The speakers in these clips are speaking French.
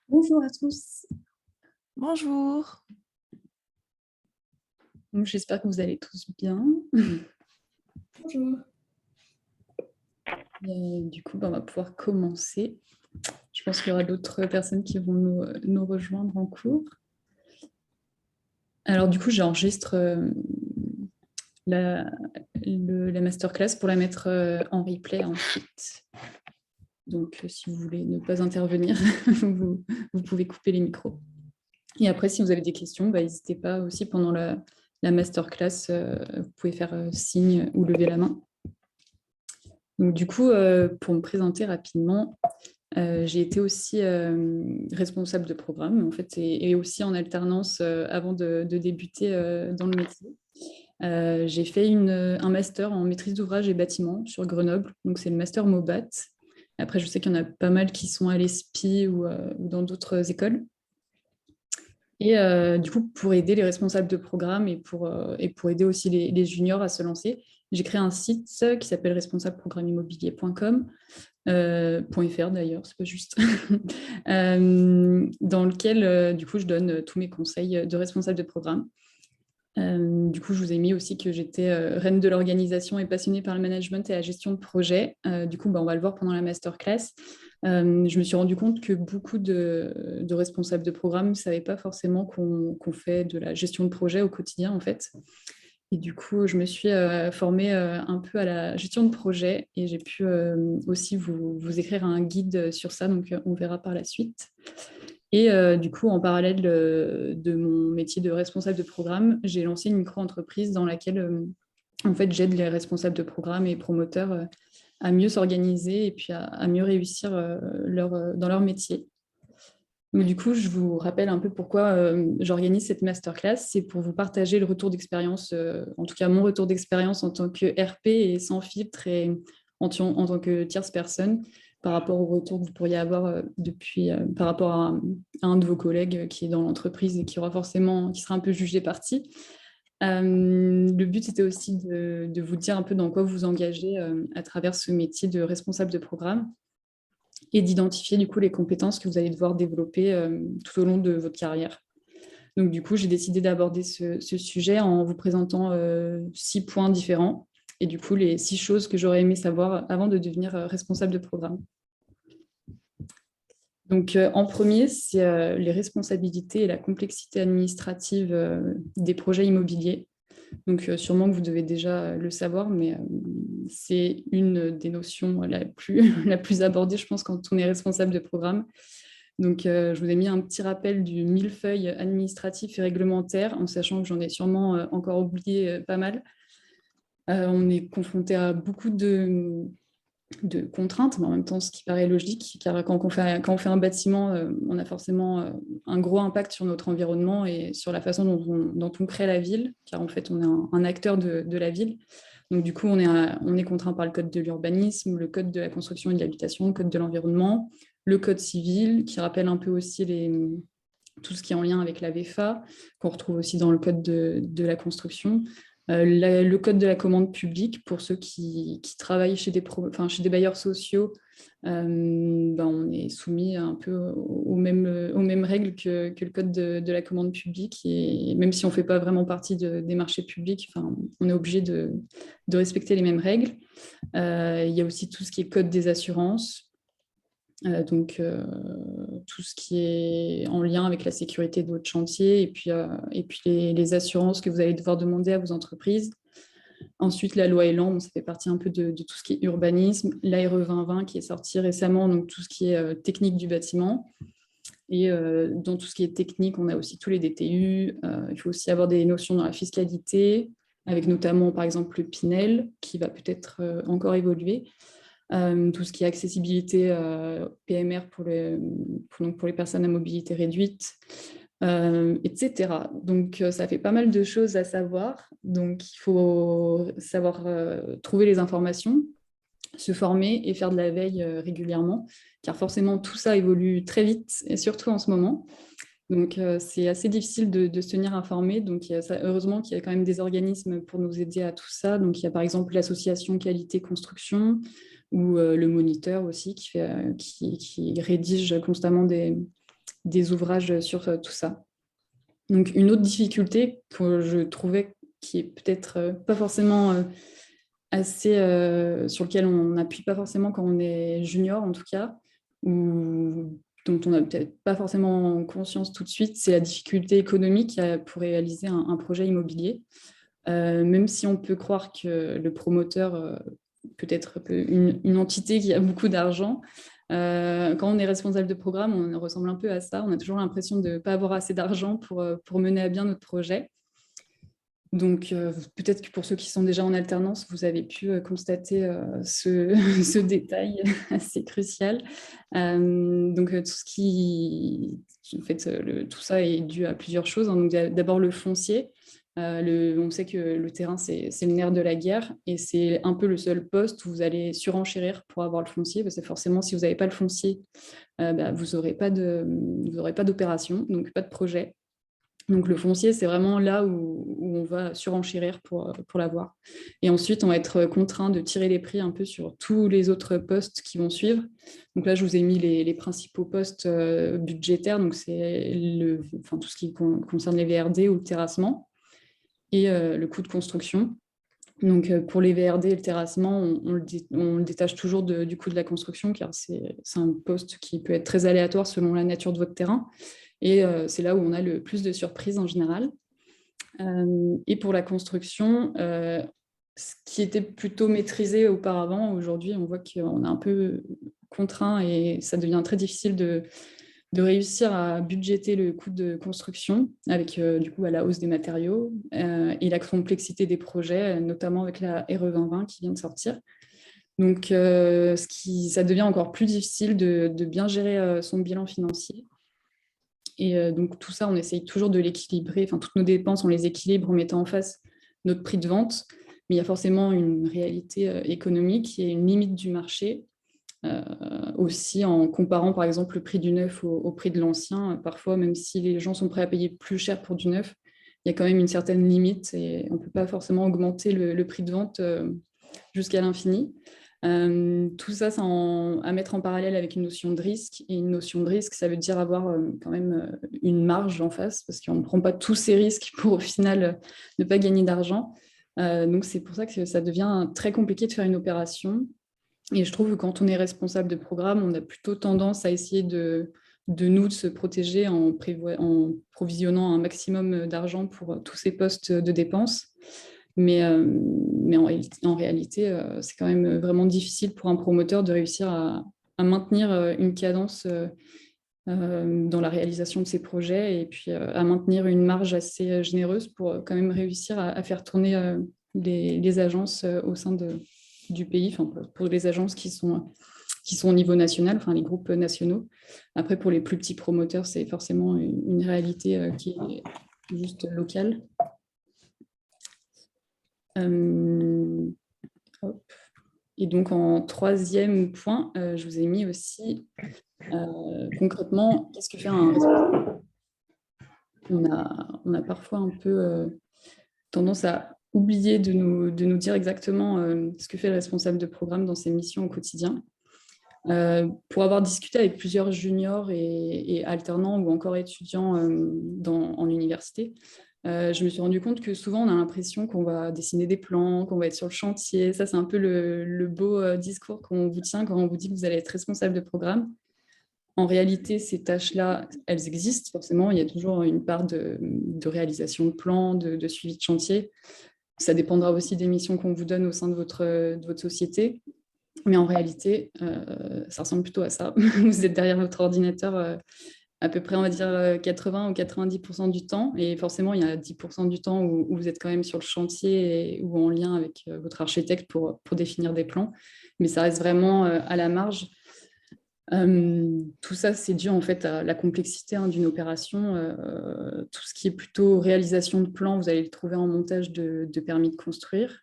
Bonjour à tous. Bonjour. Donc, j'espère que vous allez tous bien. Bonjour. Du coup, on va pouvoir commencer. Je pense qu'il y aura d'autres personnes qui vont nous rejoindre en cours. Alors, du coup, j'enregistre la masterclass pour la mettre en replay ensuite. Donc, si vous voulez ne pas intervenir, vous pouvez couper les micros. Et après, si vous avez des questions, n'hésitez pas aussi pendant la masterclass, vous pouvez faire signe ou lever la main. Donc, du coup, pour me présenter rapidement, j'ai été aussi responsable de programme, en fait, et aussi en alternance avant de débuter dans le métier. J'ai fait un master en maîtrise d'ouvrage et bâtiment sur Grenoble, donc c'est le master MOBAT. Après, je sais qu'il y en a pas mal qui sont à l'ESPI ou dans d'autres écoles. Et du coup, pour aider les responsables de programme et pour aider aussi les juniors à se lancer, j'ai créé un site qui s'appelle responsableprogrammeimmobilier.com, .fr d'ailleurs, c'est pas juste, dans lequel du coup je donne tous mes conseils de responsable de programme. Du coup, je vous ai mis aussi que j'étais reine de l'organisation et passionnée par le management et la gestion de projet. Du coup, on va le voir pendant la masterclass. Je me suis rendu compte que beaucoup de responsables de programme ne savaient pas forcément qu'on fait de la gestion de projet au quotidien, en fait. Et du coup, je me suis formée un peu à la gestion de projet et j'ai pu aussi vous écrire un guide sur ça, donc on verra par la suite. Et du coup, en parallèle de mon métier de responsable de programme, j'ai lancé une micro-entreprise dans laquelle en fait, j'aide les responsables de programme et promoteurs à mieux s'organiser et puis à mieux réussir dans leur métier. Donc, du coup, je vous rappelle un peu pourquoi j'organise cette masterclass. C'est pour vous partager le retour d'expérience, en tout cas mon retour d'expérience en tant que RP et sans filtre et en tant que tierce personne par rapport au retour que vous pourriez avoir par rapport à un de vos collègues qui est dans l'entreprise et qui sera un peu jugé parti. Le but, c'était aussi de vous dire un peu dans quoi vous engagez à travers ce métier de responsable de programme et d'identifier du coup les compétences que vous allez devoir développer tout au long de votre carrière. Donc du coup, j'ai décidé d'aborder ce sujet en vous présentant 6 points différents et du coup les 6 choses que j'aurais aimé savoir avant de devenir responsable de programme. Donc en premier, c'est les responsabilités et la complexité administrative des projets immobiliers. Donc sûrement que vous devez déjà le savoir, mais c'est une des notions la plus abordée, je pense, quand on est responsable de programme. Donc je vous ai mis un petit rappel du millefeuille administratif et réglementaire, en sachant que j'en ai sûrement encore oublié pas mal. On est confronté à beaucoup de contraintes, mais en même temps, ce qui paraît logique, car quand on fait un bâtiment, on a forcément un gros impact sur notre environnement et sur la façon dont on crée la ville, car en fait, on est un acteur de la ville. Donc du coup, on est contraint par le code de l'urbanisme, le code de la construction et de l'habitation, le code de l'environnement, le code civil, qui rappelle un peu aussi tout ce qui est en lien avec la VFA, qu'on retrouve aussi dans le code de la construction. Le code de la commande publique, pour ceux qui travaillent chez chez des bailleurs sociaux, on est soumis un peu aux mêmes règles que le code de la commande publique. Et même si on ne fait pas vraiment partie des marchés publics, on est obligé de respecter les mêmes règles. Il y a aussi tout ce qui est code des assurances. Donc, tout ce qui est en lien avec la sécurité de votre chantier et puis les assurances que vous allez devoir demander à vos entreprises. Ensuite, la loi Elan, ça fait partie un peu de tout ce qui est urbanisme. L'ARE 2020 qui est sorti récemment, donc tout ce qui est technique du bâtiment. Et dans tout ce qui est technique, on a aussi tous les DTU. Il faut aussi avoir des notions dans la fiscalité, avec notamment, par exemple, le Pinel, qui va peut-être encore évoluer. Tout ce qui est accessibilité PMR pour les personnes à mobilité réduite, etc. Donc, ça fait pas mal de choses à savoir. Donc, il faut savoir trouver les informations, se former et faire de la veille régulièrement, car forcément, tout ça évolue très vite, et surtout en ce moment. Donc, c'est assez difficile de se tenir informé. Donc, heureusement qu'il y a quand même des organismes pour nous aider à tout ça. Donc, il y a par exemple l'association Qualité Construction ou le moniteur aussi qui rédige constamment des des ouvrages sur tout ça. Donc, une autre difficulté que je trouvais qui est peut-être pas forcément assez, sur lequel on n'appuie pas forcément quand on est junior en tout cas, ou dont on n'a peut-être pas forcément conscience tout de suite, c'est la difficulté économique pour réaliser un projet immobilier. Même si on peut croire que le promoteur peut être une entité qui a beaucoup d'argent, quand on est responsable de programme, on ressemble un peu à ça. On a toujours l'impression de ne pas avoir assez d'argent pour mener à bien notre projet. Donc, peut-être que pour ceux qui sont déjà en alternance, vous avez pu constater ce détail assez crucial. Donc, tout ça est dû à plusieurs choses. Donc, d'abord, le foncier. On sait que le terrain, c'est le nerf de la guerre et c'est un peu le seul poste où vous allez surenchérir pour avoir le foncier, parce que forcément, si vous n'avez pas le foncier, vous n'aurez pas d'opération, donc pas de projet. Donc le foncier, c'est vraiment là où on va surenchérir pour l'avoir. Et ensuite, on va être contraint de tirer les prix un peu sur tous les autres postes qui vont suivre. Donc là, je vous ai mis les principaux postes budgétaires. Donc c'est tout ce qui concerne les VRD ou le terrassement et le coût de construction. Donc pour les VRD et le terrassement, on le détache toujours du coût de la construction, car c'est un poste qui peut être très aléatoire selon la nature de votre terrain. Et c'est là où on a le plus de surprises en général. Et pour la construction, ce qui était plutôt maîtrisé auparavant, aujourd'hui, on voit qu'on est un peu contraint et ça devient très difficile de réussir à budgéter le coût de construction avec du coup à la hausse des matériaux et la complexité des projets, notamment avec la RE 2020 qui vient de sortir. Donc, ça devient encore plus difficile de bien gérer son bilan financier. Et donc, tout ça, on essaye toujours de l'équilibrer. Enfin, toutes nos dépenses, on les équilibre en mettant en face notre prix de vente. Mais il y a forcément une réalité économique et une limite du marché. Aussi, en comparant, par exemple, le prix du neuf au prix de l'ancien. Parfois, même si les gens sont prêts à payer plus cher pour du neuf, il y a quand même une certaine limite et on ne peut pas forcément augmenter le prix de vente jusqu'à l'infini. Tout ça, c'est à mettre en parallèle avec une notion de risque. Et une notion de risque, ça veut dire avoir quand même une marge en face, parce qu'on ne prend pas tous ces risques pour au final ne pas gagner d'argent. Donc c'est pour ça que ça devient très compliqué de faire une opération. Et je trouve que quand on est responsable de programme, on a plutôt tendance à essayer de se protéger en provisionnant un maximum d'argent pour tous ces postes de dépenses. Mais en réalité, c'est quand même vraiment difficile pour un promoteur de réussir à maintenir une cadence dans la réalisation de ses projets et puis à maintenir une marge assez généreuse pour quand même réussir à faire tourner les agences au sein du pays, enfin, pour les agences qui sont au niveau national, enfin les groupes nationaux. Après, pour les plus petits promoteurs, c'est forcément une réalité qui est juste locale. Et donc, en troisième point, je vous ai mis aussi concrètement, qu'est-ce que fait un responsable ? On a parfois un peu tendance à oublier de nous dire exactement ce que fait le responsable de programme dans ses missions au quotidien. Pour avoir discuté avec plusieurs juniors et alternants ou encore étudiants en université, je me suis rendu compte que souvent, on a l'impression qu'on va dessiner des plans, qu'on va être sur le chantier. Ça, c'est un peu le beau discours qu'on vous tient quand on vous dit que vous allez être responsable de programme. En réalité, ces tâches-là, elles existent forcément. Il y a toujours une part de réalisation de plans, de suivi de chantier. Ça dépendra aussi des missions qu'on vous donne au sein de votre société. Mais en réalité, ça ressemble plutôt à ça. Vous êtes derrière votre ordinateur à peu près, on va dire, 80 ou 90% du temps. Et forcément, il y a 10% du temps où vous êtes quand même sur le chantier ou en lien avec votre architecte pour définir des plans. Mais ça reste vraiment à la marge. Tout ça, c'est dû en fait à la complexité d'une opération. Tout ce qui est plutôt réalisation de plans, vous allez le trouver en montage de permis de construire.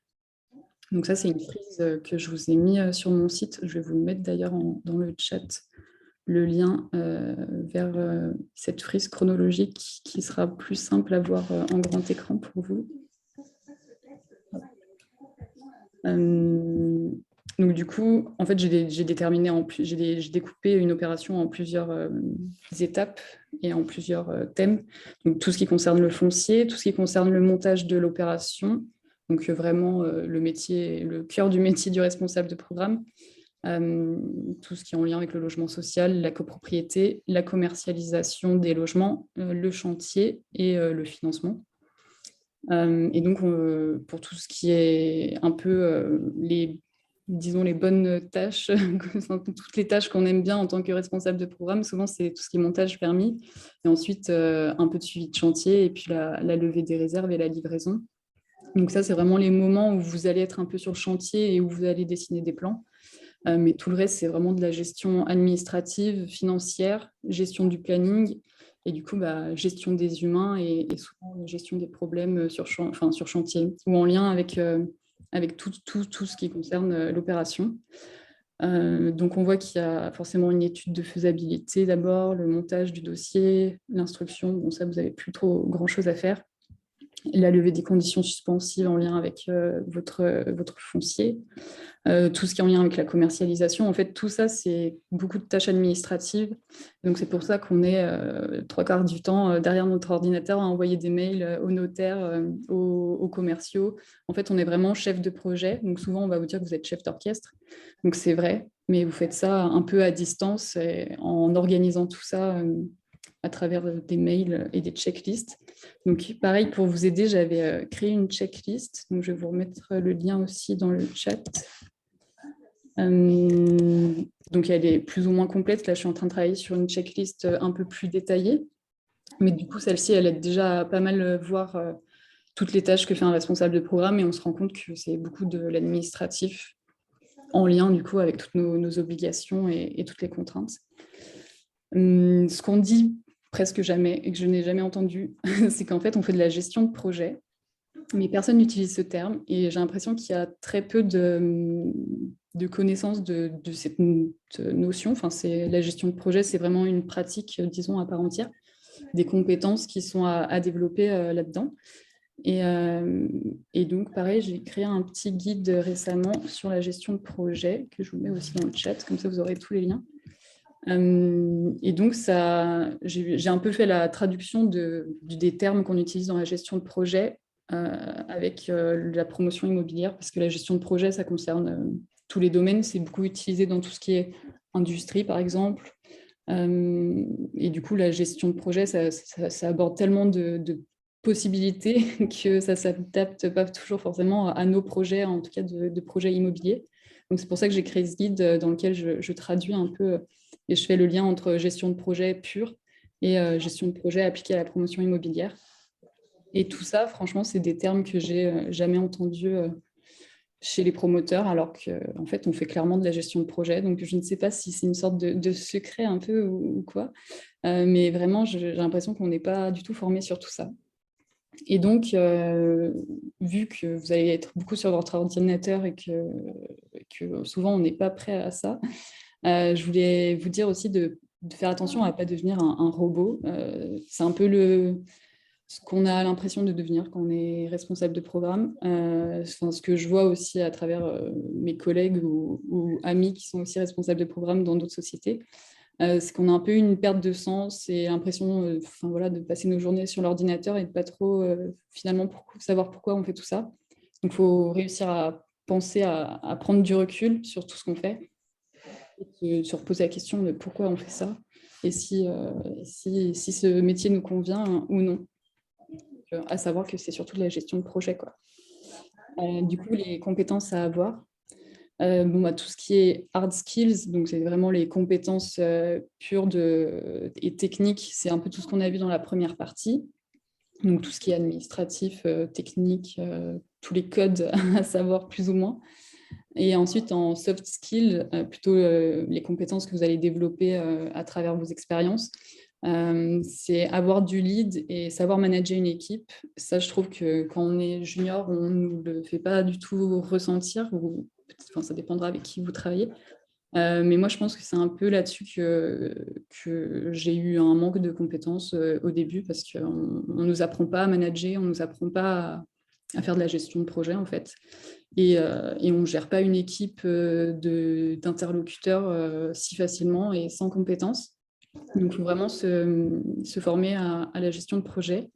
Donc ça, c'est une frise que je vous ai mis sur mon site. Je vais vous mettre d'ailleurs dans le chat le lien vers cette frise chronologique qui sera plus simple à voir en grand écran pour vous. Donc Donc, du coup, en fait, j'ai découpé une opération en plusieurs étapes et en plusieurs thèmes. Donc, tout ce qui concerne le foncier, tout ce qui concerne le montage de l'opération, donc vraiment le cœur du métier du responsable de programme, tout ce qui est en lien avec le logement social, la copropriété, la commercialisation des logements, le chantier et le financement. Et donc, pour tout ce qui est un peu disons, les bonnes tâches, toutes les tâches qu'on aime bien en tant que responsable de programme, souvent, c'est tout ce qui est montage permis. Et ensuite, un peu de suivi de chantier et puis la levée des réserves et la livraison. Donc ça, c'est vraiment les moments où vous allez être un peu sur le chantier et où vous allez dessiner des plans. Mais tout le reste, c'est vraiment de la gestion administrative, financière, gestion du planning et du coup, gestion des humains et souvent gestion des problèmes sur chantier ou en lien avec tout ce qui concerne l'opération. Donc, on voit qu'il y a forcément une étude de faisabilité d'abord, le montage du dossier, l'instruction. Bon, ça, vous n'avez plus trop grand-chose à faire. La levée des conditions suspensives en lien avec votre foncier. Tout ce qui est en lien avec la commercialisation. En fait, tout ça, c'est beaucoup de tâches administratives. Donc, c'est pour ça qu'on est 3/4 du temps derrière notre ordinateur à envoyer des mails aux notaires, aux commerciaux. En fait, on est vraiment chef de projet. Donc, souvent, on va vous dire que vous êtes chef d'orchestre. Donc, c'est vrai, mais vous faites ça un peu à distance en organisant tout ça à travers des mails et des checklists. Donc, pareil, pour vous aider, j'avais créé une checklist. Donc, je vais vous remettre le lien aussi dans le chat. Donc, elle est plus ou moins complète. Là, je suis en train de travailler sur une checklist un peu plus détaillée. Mais du coup, celle-ci, elle aide déjà pas mal voir toutes les tâches que fait un responsable de programme et on se rend compte que c'est beaucoup de l'administratif en lien, du coup, avec toutes nos obligations et toutes les contraintes. Ce qu'on dit presque jamais et que je n'ai jamais entendu, c'est qu'en fait, on fait de la gestion de projet, mais personne n'utilise ce terme et j'ai l'impression qu'il y a très peu de connaissances de cette notion. Enfin, la gestion de projet, c'est vraiment une pratique, disons, à part entière, des compétences qui sont à développer là-dedans. Et donc, pareil, j'ai créé un petit guide récemment sur la gestion de projet que je vous mets aussi dans le chat, comme ça vous aurez tous les liens. Et donc, j'ai un peu fait la traduction des termes qu'on utilise dans la gestion de projet avec la promotion immobilière, parce que la gestion de projet, ça concerne tous les domaines. C'est beaucoup utilisé dans tout ce qui est industrie, par exemple. Et du coup, la gestion de projet, ça aborde tellement de possibilités que ça ne s'adapte pas toujours forcément à nos projets, en tout cas de projets immobiliers. Donc, c'est pour ça que j'ai créé ce guide dans lequel je traduis un peu et je fais le lien entre gestion de projet pure et gestion de projet appliquée à la promotion immobilière. Et tout ça, franchement, c'est des termes que j'ai jamais entendus chez les promoteurs, alors qu'en fait, on fait clairement de la gestion de projet. Donc, je ne sais pas si c'est une sorte de secret un peu ou quoi, mais vraiment, j'ai l'impression qu'on n'est pas du tout formé sur tout ça. Et donc, vu que vous allez être beaucoup sur votre ordinateur et que souvent, on n'est pas prêt à ça, je voulais vous dire aussi de faire attention à ne pas devenir un robot. C'est un peu ce qu'on a l'impression de devenir quand on est responsable de programme. Ce que je vois aussi à travers mes collègues ou amis qui sont aussi responsables de programme dans d'autres sociétés, c'est qu'on a un peu une perte de sens et l'impression de passer nos journées sur l'ordinateur et de pas trop finalement savoir pourquoi on fait tout ça. Donc, il faut réussir à penser à prendre du recul sur tout ce qu'on fait et se reposer la question de pourquoi on fait ça et si ce métier nous convient ou non. Donc, à savoir que c'est surtout de la gestion de projet, quoi. Du coup, les compétences à avoir. Tout ce qui est hard skills, donc c'est vraiment les compétences pures et techniques, c'est un peu tout ce qu'on a vu dans la première partie. Donc tout ce qui est administratif, technique, tous les codes à savoir plus ou moins. Et ensuite, en soft skills, plutôt les compétences que vous allez développer à travers vos expériences. C'est avoir du lead et savoir manager une équipe. Ça, je trouve que quand on est junior, on ne nous le fait pas du tout ressentir. Ça dépendra avec qui vous travaillez. Mais moi, je pense que c'est un peu là-dessus que j'ai eu un manque de compétences au début parce qu'on ne nous apprend pas à manager, on ne nous apprend pas à faire de la gestion de projet, en fait. Et on ne gère pas une équipe d'interlocuteurs si facilement et sans compétences. Donc, il faut vraiment se former à la gestion de projet.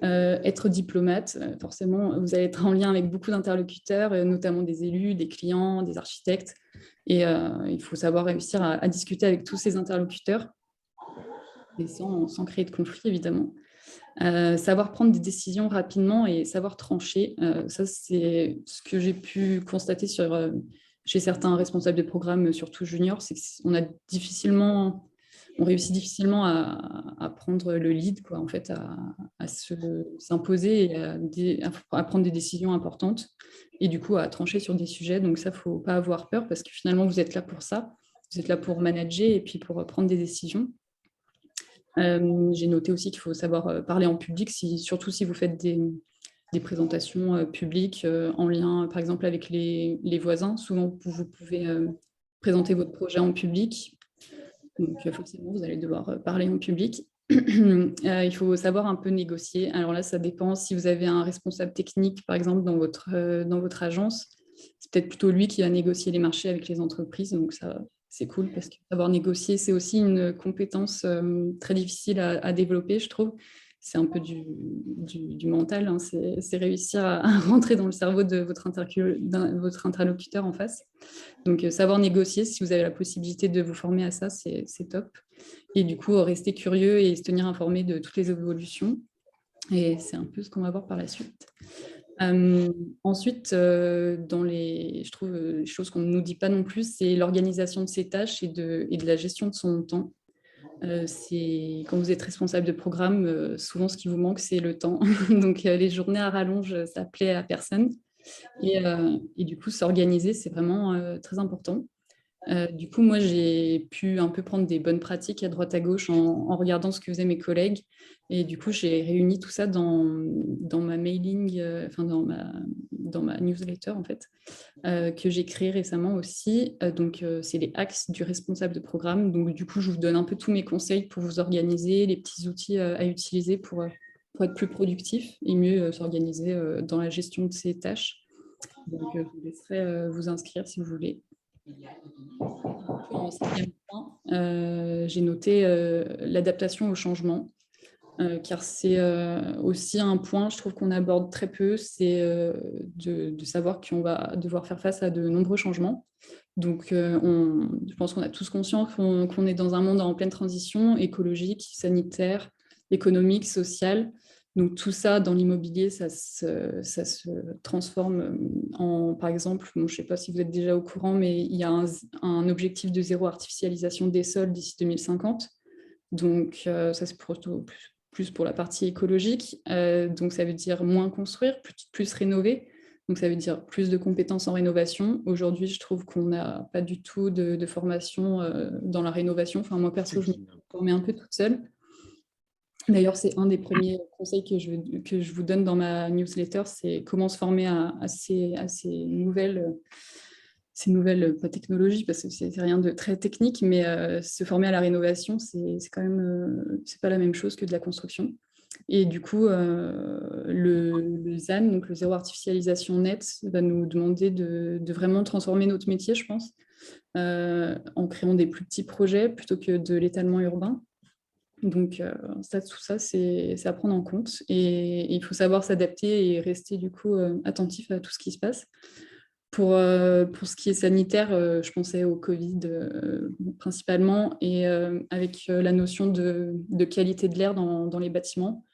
Être diplomate, forcément, vous allez être en lien avec beaucoup d'interlocuteurs, notamment des élus, des clients, des architectes. Et il faut savoir réussir à discuter avec tous ces interlocuteurs, et sans créer de conflit, évidemment. Savoir prendre des décisions rapidement et savoir trancher, ça, c'est ce que j'ai pu constater chez certains responsables de programme, surtout juniors, c'est qu'on réussit difficilement à prendre le lead, quoi, en fait, à s'imposer et à prendre des décisions importantes et du coup à trancher sur des sujets. Donc ça, il ne faut pas avoir peur parce que finalement, vous êtes là pour ça. Vous êtes là pour manager et puis pour prendre des décisions. J'ai noté aussi qu'il faut savoir parler en public, surtout si vous faites des présentations publiques en lien, par exemple, avec les voisins. Souvent, vous pouvez présenter votre projet en public. Donc, forcément, vous allez devoir parler en public. Il faut savoir un peu négocier. Alors là, ça dépend si vous avez un responsable technique, par exemple, dans votre agence. C'est peut-être plutôt lui qui va négocier les marchés avec les entreprises. Donc, ça, c'est cool parce que savoir négocier, c'est aussi une compétence très difficile à développer, je trouve. C'est un peu du mental, hein. C'est réussir à rentrer dans le cerveau de votre interlocuteur en face. Donc, savoir négocier, si vous avez la possibilité de vous former à ça, c'est top. Et du coup, rester curieux et se tenir informé de toutes les évolutions. Et c'est un peu ce qu'on va voir par la suite. Ensuite, je trouve, les choses qu'on ne nous dit pas non plus, c'est l'organisation de ses tâches et de la gestion de son temps. Quand vous êtes responsable de programme, souvent ce qui vous manque, c'est le temps. Donc, les journées à rallonge, ça plaît à personne. Et du coup, s'organiser, c'est vraiment très important. Du coup, moi, j'ai pu un peu prendre des bonnes pratiques à droite à gauche en regardant ce que faisaient mes collègues. Et du coup, j'ai réuni tout ça dans ma mailing, enfin dans ma newsletter, en fait, que j'ai créée récemment aussi. Donc, c'est les axes du responsable de programme. Donc, du coup, je vous donne un peu tous mes conseils pour vous organiser, les petits outils à utiliser pour être plus productif et mieux s'organiser dans la gestion de ces tâches. Donc, je vous laisserai vous inscrire si vous voulez. En cinquième point, j'ai noté l'adaptation au changement, car c'est aussi un point, je trouve qu'on aborde très peu, c'est de savoir qu'on va devoir faire face à de nombreux changements. Donc, je pense qu'on a tous conscience qu'on est dans un monde en pleine transition écologique, sanitaire, économique, sociale. Donc, tout ça, dans l'immobilier, ça se transforme par exemple, je ne sais pas si vous êtes déjà au courant, mais il y a un objectif de zéro artificialisation des sols d'ici 2050. Donc, ça, c'est plus pour la partie écologique. Donc, ça veut dire moins construire, plus rénover. Donc, ça veut dire plus de compétences en rénovation. Aujourd'hui, je trouve qu'on n'a pas du tout de formation dans la rénovation. Enfin, moi, perso, je me suis formée un peu toute seule. D'ailleurs, c'est un des premiers conseils que je vous donne dans ma newsletter, c'est comment se former à ces nouvelles technologies, parce que c'est rien de très technique, mais se former à la rénovation, c'est quand même, c'est pas la même chose que de la construction. Et du coup, le ZAN, donc le zéro artificialisation net, va nous demander de vraiment transformer notre métier, je pense, en créant des plus petits projets plutôt que de l'étalement urbain. Donc, tout ça, c'est à prendre en compte. Et il faut savoir s'adapter et rester du coup attentif à tout ce qui se passe. Pour ce qui est sanitaire, je pensais au Covid principalement, et avec la notion de qualité de l'air dans les bâtiments.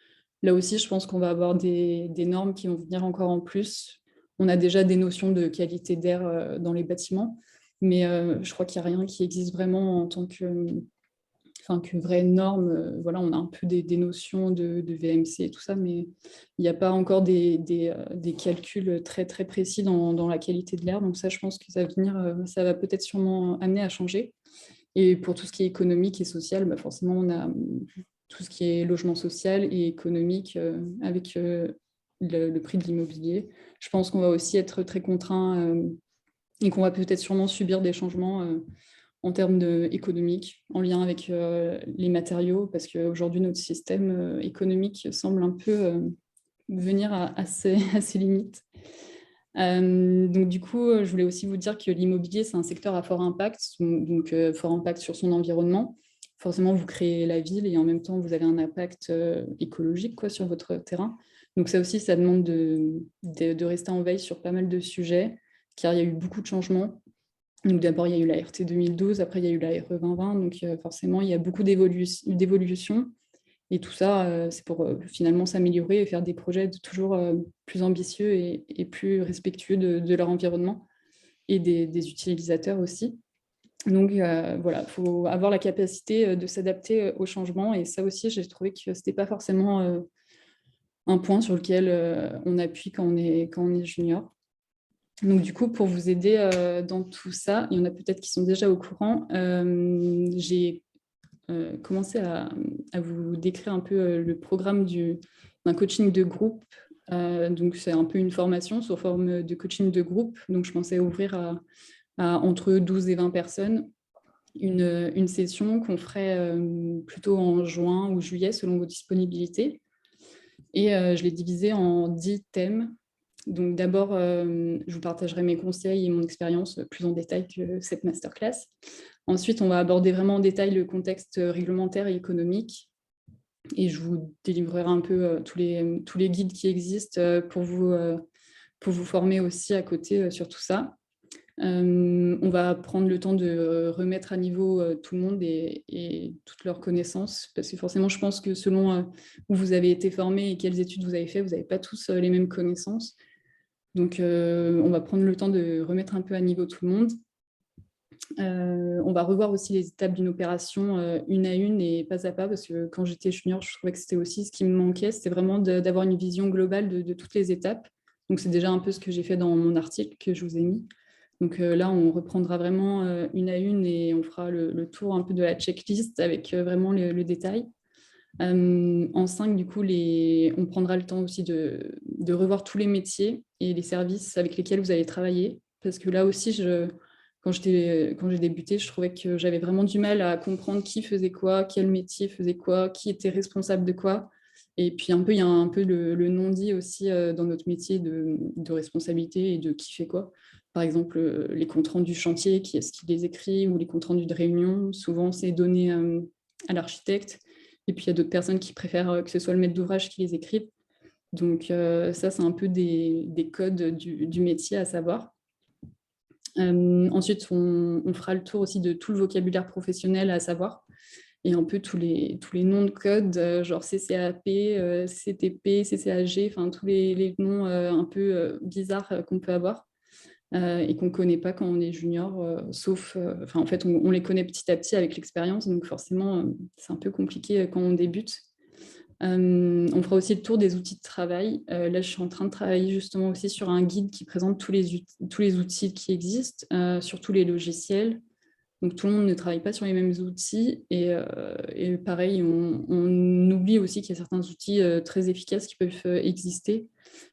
Là aussi, je pense qu'on va avoir des normes qui vont venir encore en plus. On a déjà des notions de qualité d'air dans les bâtiments, mais je crois qu'il n'y a rien qui existe vraiment en tant que vraie norme. Voilà, on a un peu des notions de VMC et tout ça, mais il n'y a pas encore des calculs très, très précis dans la qualité de l'air. Donc ça, je pense que ça va peut-être sûrement amener à changer. Et pour tout ce qui est économique et social, bah forcément, on a tout ce qui est logement social et économique avec le prix de l'immobilier. Je pense qu'on va aussi être très contraint et qu'on va peut-être sûrement subir des changements en termes économiques, en lien avec les matériaux, parce qu'aujourd'hui, notre système économique semble un peu venir à ces limites. Donc du coup, je voulais aussi vous dire que l'immobilier, c'est un secteur à fort impact, donc fort impact sur son environnement. Forcément, vous créez la ville et en même temps, vous avez un impact écologique quoi, sur votre terrain. Donc ça aussi, ça demande de rester en veille sur pas mal de sujets, car il y a eu beaucoup de changements. Donc d'abord, il y a eu la RT 2012, après il y a eu la RE 2020, donc forcément, il y a beaucoup d'évolutions. Et tout ça, c'est pour finalement s'améliorer et faire des projets toujours plus ambitieux et plus respectueux de leur environnement et des utilisateurs aussi. Donc voilà, il faut avoir la capacité de s'adapter au changement. Et ça aussi, j'ai trouvé que ce n'était pas forcément un point sur lequel on appuie quand on est junior. Donc du coup, pour vous aider dans tout ça, il y en a peut-être qui sont déjà au courant, j'ai commencer à vous décrire un peu le programme d'un coaching de groupe. Donc, c'est un peu une formation sous forme de coaching de groupe. Donc, je pensais ouvrir à entre 12 et 20 personnes une session qu'on ferait plutôt en juin ou juillet selon vos disponibilités. Et je l'ai divisé en 10 thèmes. Donc d'abord, je vous partagerai mes conseils et mon expérience plus en détail que cette masterclass. Ensuite, on va aborder vraiment en détail le contexte réglementaire et économique. Et je vous délivrerai un peu tous les guides qui existent pour vous former aussi à côté sur tout ça. On va prendre le temps de remettre à niveau tout le monde et toutes leurs connaissances, parce que forcément, je pense que selon où vous avez été formé et quelles études vous avez fait, vous n'avez pas tous les mêmes connaissances. Donc, on va prendre le temps de remettre un peu à niveau tout le monde. On va revoir aussi les étapes d'une opération une à une et pas à pas, parce que quand j'étais junior, je trouvais que c'était aussi ce qui me manquait, c'était vraiment d'avoir une vision globale de toutes les étapes. Donc, c'est déjà un peu ce que j'ai fait dans mon article que je vous ai mis. Donc là, on reprendra vraiment une à une et on fera le tour un peu de la checklist avec vraiment le détail. En 5, du coup, on prendra le temps aussi de revoir tous les métiers et les services avec lesquels vous allez travailler. Parce que là aussi, quand j'ai débuté, je trouvais que j'avais vraiment du mal à comprendre qui faisait quoi, quel métier faisait quoi, qui était responsable de quoi. Et puis il y a un peu le non-dit aussi dans notre métier de responsabilité et de qui fait quoi. Par exemple, les comptes rendus chantier, qui est-ce qui les écrit, ou les comptes rendus de réunion, souvent c'est donné à l'architecte. Et puis il y a d'autres personnes qui préfèrent que ce soit le maître d'ouvrage qui les écrive. Donc ça, c'est un peu des codes du métier à savoir. Ensuite, on fera le tour aussi de tout le vocabulaire professionnel à savoir et un peu tous les noms de codes, genre CCAP, CTP, CCAG, enfin tous les noms un peu bizarres qu'on peut avoir et qu'on ne connaît pas quand on est junior, sauf, en fait, on les connaît petit à petit avec l'expérience, donc forcément, c'est un peu compliqué quand on débute. On fera aussi le tour des outils de travail. Là, je suis en train de travailler justement aussi sur un guide qui présente tous les outils qui existent, sur tous les logiciels. Donc, tout le monde ne travaille pas sur les mêmes outils. Et pareil, on oublie aussi qu'il y a certains outils très efficaces qui peuvent exister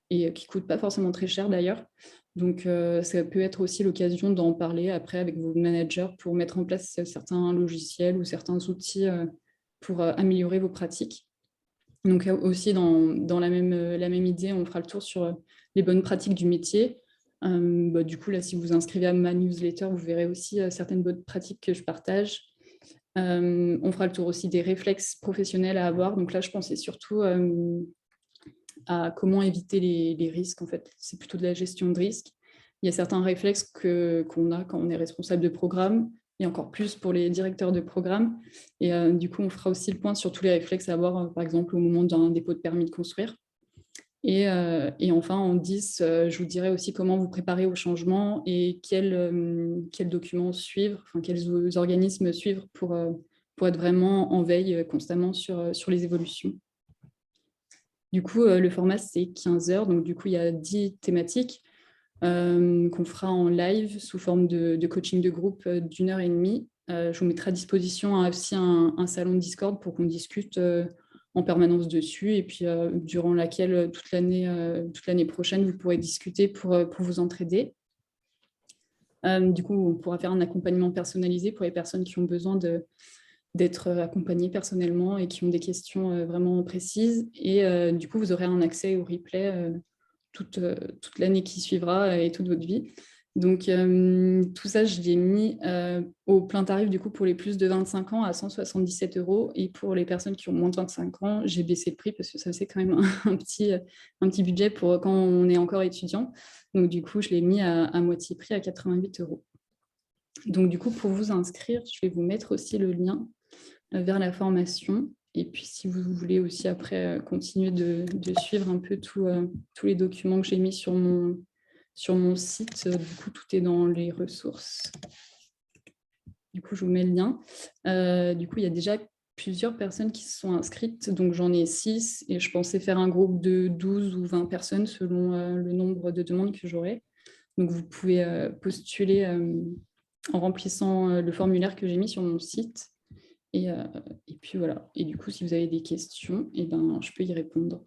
et qui ne coûtent pas forcément très cher d'ailleurs. Donc, ça peut être aussi l'occasion d'en parler après avec vos managers pour mettre en place certains logiciels ou certains outils pour améliorer vos pratiques. Donc aussi dans la même idée, on fera le tour sur les bonnes pratiques du métier. Du coup, là, si vous vous inscrivez à ma newsletter, vous verrez aussi certaines bonnes pratiques que je partage. On fera le tour aussi des réflexes professionnels à avoir. Donc là, je pensais surtout à comment éviter les risques. En fait, c'est plutôt de la gestion de risques. Il y a certains réflexes qu'on a quand on est responsable de programme, et encore plus pour les directeurs de programme. Et du coup, on fera aussi le point sur tous les réflexes à avoir, par exemple, au moment d'un dépôt de permis de construire. Et enfin, en 10, je vous dirai aussi comment vous préparer au changement et quels documents suivre, enfin, quels organismes suivre pour être vraiment en veille constamment sur les évolutions. Du coup, le format, c'est 15 heures. Donc, du coup, il y a 10 thématiques qu'on fera en live sous forme de coaching de groupe d'1 heure et demie. Je vous mettrai à disposition aussi un salon Discord pour qu'on discute en permanence dessus et puis durant laquelle toute l'année prochaine, vous pourrez discuter pour vous entraider. Du coup, on pourra faire un accompagnement personnalisé pour les personnes qui ont besoin d'être accompagnés personnellement et qui ont des questions vraiment précises. Et du coup, vous aurez un accès au replay toute l'année qui suivra et toute votre vie. Donc, tout ça, je l'ai mis au plein tarif du coup pour les plus de 25 ans à 177 €. Et pour les personnes qui ont moins de 25 ans, j'ai baissé le prix parce que ça c'est quand même un petit budget pour quand on est encore étudiant. Donc, du coup, je l'ai mis à moitié prix à 88 €. Donc, du coup, pour vous inscrire, je vais vous mettre aussi le lien vers la formation. Et puis, si vous voulez aussi après continuer de suivre un peu tous les documents que j'ai mis sur mon site, du coup, tout est dans les ressources. Du coup, je vous mets le lien. Du coup, il y a déjà plusieurs personnes qui se sont inscrites. Donc, j'en ai 6 et je pensais faire un groupe de 12 ou 20 personnes selon le nombre de demandes que j'aurai. Donc, vous pouvez postuler en remplissant le formulaire que j'ai mis sur mon site. Et puis voilà. Et du coup, si vous avez des questions, je peux y répondre.